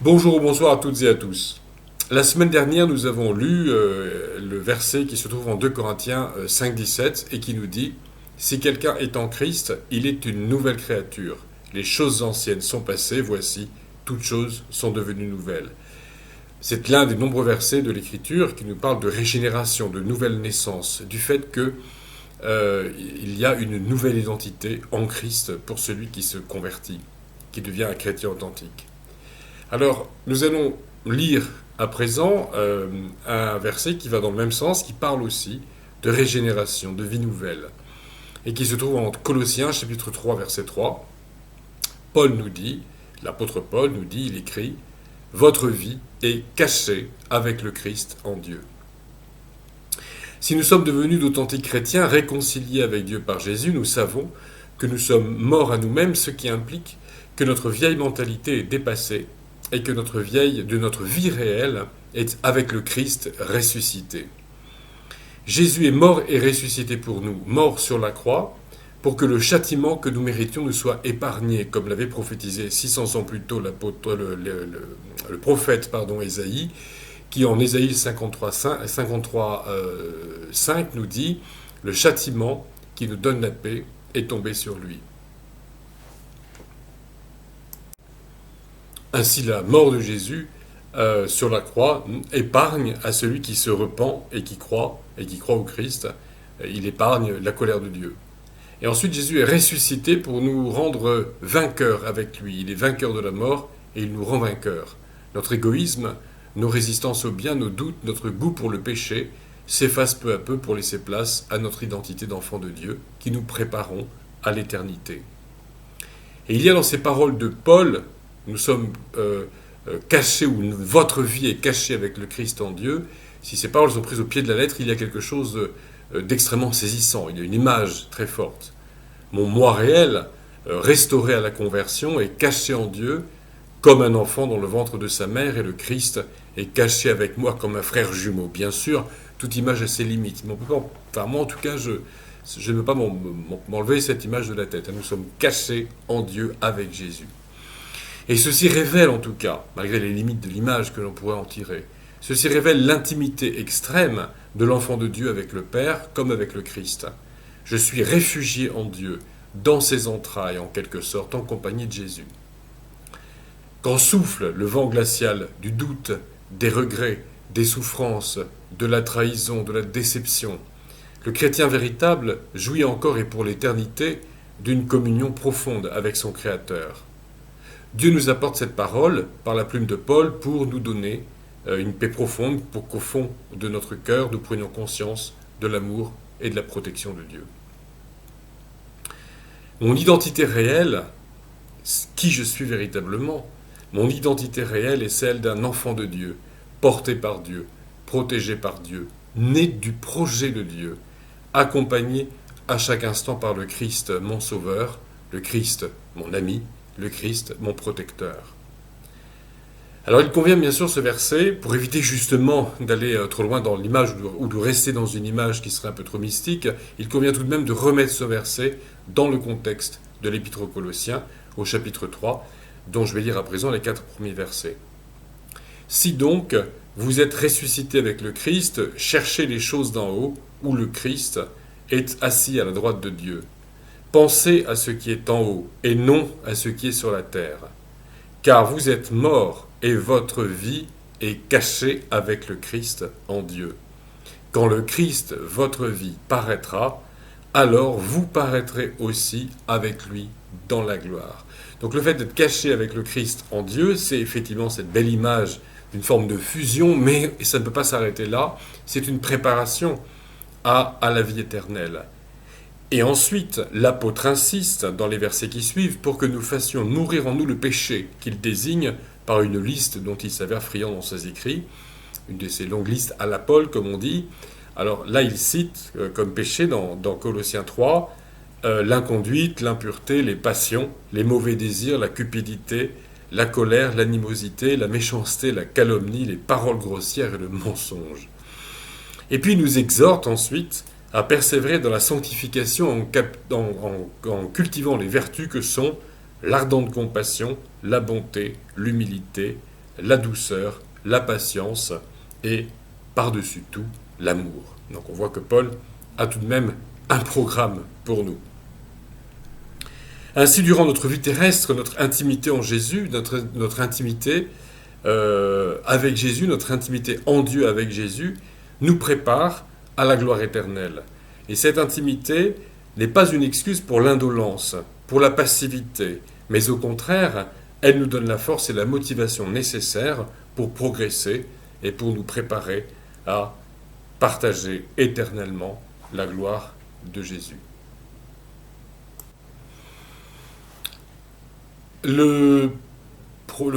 Bonjour ou bonsoir à toutes et à tous. La semaine dernière, nous avons lu le verset qui se trouve en 2 Corinthiens 5,17 et qui nous dit: Si quelqu'un est en Christ, il est une nouvelle créature. Les choses anciennes sont passées, voici, toutes choses sont devenues nouvelles. C'est l'un des nombreux versets de l'Écriture qui nous parle de régénération, de nouvelle naissance, du fait que il y a une nouvelle identité en Christ pour celui qui se convertit, qui devient un chrétien authentique. Alors, nous allons lire à présent un verset qui va dans le même sens, qui parle aussi de régénération, de vie nouvelle, et qui se trouve en Colossiens chapitre 3, verset 3. Paul nous dit, l'apôtre Paul nous dit, il écrit: Votre vie est cachée avec le Christ en Dieu. Si nous sommes devenus d'authentiques chrétiens réconciliés avec Dieu par Jésus, nous savons que nous sommes morts à nous-mêmes, ce qui implique que notre vieille mentalité est dépassée et que notre vie réelle est avec le Christ ressuscité. Jésus est mort et ressuscité pour nous, mort sur la croix, pour que le châtiment que nous méritions nous soit épargné, comme l'avait prophétisé 600 ans plus tôt le prophète Ésaïe, qui en Ésaïe 53, 5 nous dit: le châtiment qui nous donne la paix est tombé sur lui. Ainsi, la mort de Jésus sur la croix épargne à celui qui se repent et qui croit au Christ. Il épargne la colère de Dieu. Et ensuite, Jésus est ressuscité pour nous rendre vainqueurs avec lui. Il est vainqueur de la mort et il nous rend vainqueurs. Notre égoïsme, nos résistances au bien, nos doutes, notre goût pour le péché s'effacent peu à peu pour laisser place à notre identité d'enfant de Dieu qui nous préparons à l'éternité. Et il y a dans ces paroles de Paul: nous sommes cachés, ou votre vie est cachée avec le Christ en Dieu. Si ces paroles sont prises au pied de la lettre, il y a quelque chose d'extrêmement saisissant. Il y a une image très forte. Mon moi réel, restauré à la conversion, est caché en Dieu comme un enfant dans le ventre de sa mère, et le Christ est caché avec moi comme un frère jumeau. Bien sûr, toute image a ses limites. Mais moi, en tout cas, je ne veux pas m'enlever cette image de la tête. Nous sommes cachés en Dieu avec Jésus. Et ceci révèle en tout cas, malgré les limites de l'image que l'on pourrait en tirer, ceci révèle l'intimité extrême de l'enfant de Dieu avec le Père comme avec le Christ. Je suis réfugié en Dieu, dans ses entrailles en quelque sorte, en compagnie de Jésus. Quand souffle le vent glacial du doute, des regrets, des souffrances, de la trahison, de la déception, le chrétien véritable jouit encore et pour l'éternité d'une communion profonde avec son Créateur. Dieu nous apporte cette parole par la plume de Paul pour nous donner une paix profonde, pour qu'au fond de notre cœur, nous prenions conscience de l'amour et de la protection de Dieu. Mon identité réelle, qui je suis véritablement, mon identité réelle est celle d'un enfant de Dieu, porté par Dieu, protégé par Dieu, né du projet de Dieu, accompagné à chaque instant par le Christ, mon sauveur, le Christ, mon ami, le Christ, mon protecteur. Alors il convient bien sûr ce verset, pour éviter justement d'aller trop loin dans l'image ou de rester dans une image qui serait un peu trop mystique, il convient tout de même de remettre ce verset dans le contexte de l'Épître aux Colossiens, au chapitre 3, dont je vais lire à présent les 4 premiers versets. Si donc vous êtes ressuscités avec le Christ, cherchez les choses d'en haut, où le Christ est assis à la droite de Dieu. Pensez à ce qui est en haut, et non à ce qui est sur la terre. Car vous êtes morts, et votre vie est cachée avec le Christ en Dieu. Quand le Christ, votre vie, paraîtra, alors vous paraîtrez aussi avec lui dans la gloire. Donc le fait d'être caché avec le Christ en Dieu, c'est effectivement cette belle image d'une forme de fusion, mais ça ne peut pas s'arrêter là. C'est une préparation à la vie éternelle. Et ensuite, l'apôtre insiste dans les versets qui suivent pour que nous fassions mourir en nous le péché qu'il désigne par une liste dont il s'avère friand dans ses écrits, une de ces longues listes à la Paul, comme on dit. Alors là, il cite comme péché dans Colossiens 3 l'inconduite, l'impureté, les passions, les mauvais désirs, la cupidité, la colère, l'animosité, la méchanceté, la calomnie, les paroles grossières et le mensonge. Et puis il nous exhorte ensuite à persévérer dans la sanctification en cultivant les vertus que sont l'ardente compassion, la bonté, l'humilité, la douceur, la patience et, par-dessus tout, l'amour. Donc on voit que Paul a tout de même un programme pour nous. Ainsi, durant notre vie terrestre, notre intimité en Jésus, notre intimité avec Jésus, notre intimité en Dieu avec Jésus, nous prépare à la gloire éternelle. Et cette intimité n'est pas une excuse pour l'indolence, pour la passivité, mais au contraire, elle nous donne la force et la motivation nécessaires pour progresser et pour nous préparer à partager éternellement la gloire de Jésus. Le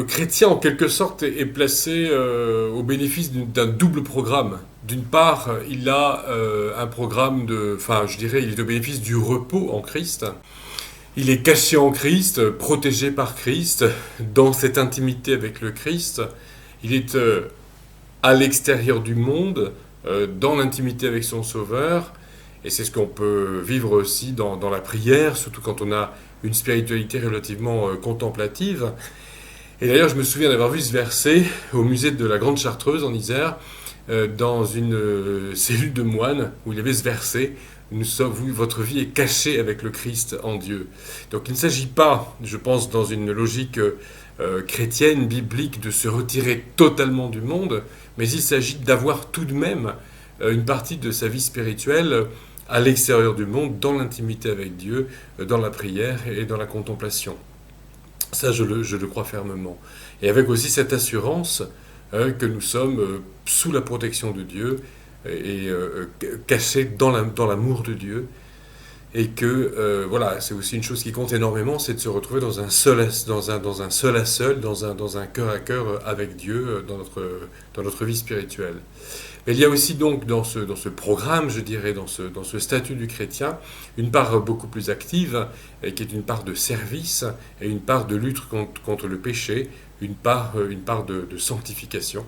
chrétien, en quelque sorte, est placé au bénéfice d'un double programme. D'une part, il a un programme il est au bénéfice du repos en Christ. Il est caché en Christ, protégé par Christ, dans cette intimité avec le Christ. Il est à l'extérieur du monde, dans l'intimité avec son Sauveur. Et c'est ce qu'on peut vivre aussi dans la prière, surtout quand on a une spiritualité relativement contemplative. Et d'ailleurs, je me souviens d'avoir vu ce verset au musée de la Grande Chartreuse en Isère, dans une cellule de moines, où il y avait ce verset « Votre vie est cachée avec le Christ en Dieu ». Donc il ne s'agit pas, je pense, dans une logique chrétienne, biblique, de se retirer totalement du monde, mais il s'agit d'avoir tout de même une partie de sa vie spirituelle à l'extérieur du monde, dans l'intimité avec Dieu, dans la prière et dans la contemplation. Ça, je le crois fermement. Et avec aussi cette assurance que nous sommes sous la protection de Dieu et cachés dans l'amour de Dieu. Et que, c'est aussi une chose qui compte énormément, c'est de se retrouver dans un seul à seul, dans un cœur à cœur avec Dieu, dans notre vie spirituelle. Mais il y a aussi donc dans ce programme, je dirais, dans ce statut du chrétien, une part beaucoup plus active, qui est une part de service et une part de lutte contre le péché, une part de sanctification.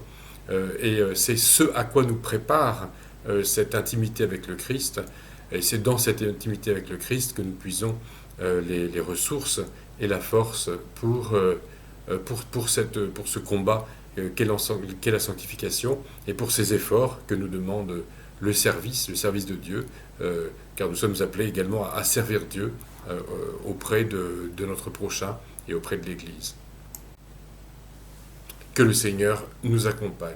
Et c'est ce à quoi nous prépare cette intimité avec le Christ. Et c'est dans cette intimité avec le Christ que nous puisons les ressources et la force pour ce combat qu'est la sanctification, et pour ces efforts que nous demande le service de Dieu, car nous sommes appelés également à servir Dieu auprès de notre prochain et auprès de l'Église. Que le Seigneur nous accompagne.